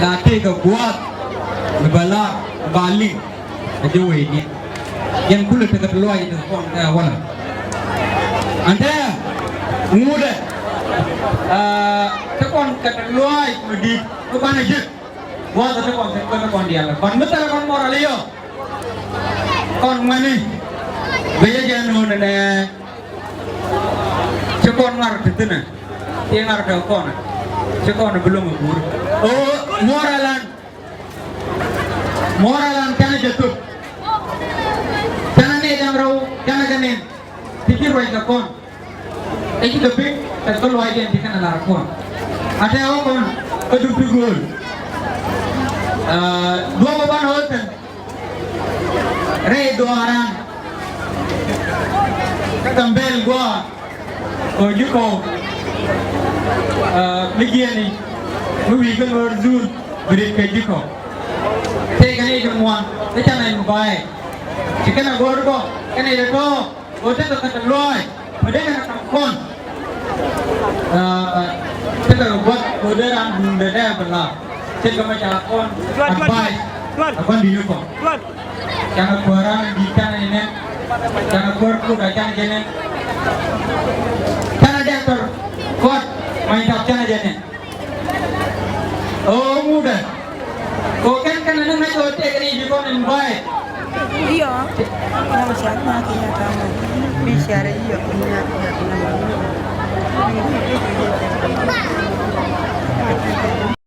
laki ke buat ngebala bali aja ini yang kulit dekat luar itu kon ke awal ante muda tekon ke luar itu di bukan aja buat tekon dia lah kon betul kon moral yo kon mana beja jangan nene cekon ngar itu na tiengar ke kon cekon belum ngur oh moralan kana jatuh kana ne jang raw kana ganen pikir way ka kon eki gabe ta lo ay den dikana la kon ate o kon adu pigol dua baban hoten re do aran tambel gua ojuko ligiani nuwi kan orzun beri kejiko tegane semua macam lain baik jika nak gorgo kan itu hotel tu kata loy pada kan kon kita buat orderan benda belah kita macam kon baik kon di nuko jangan kurang di sana ini jangan kurang jangan jangan karena dia ter kuat main kapten aja nih oh mudah kok kan anak nak hotel kan ini kon baik iya nama siapa kaya kamu bicara iya punya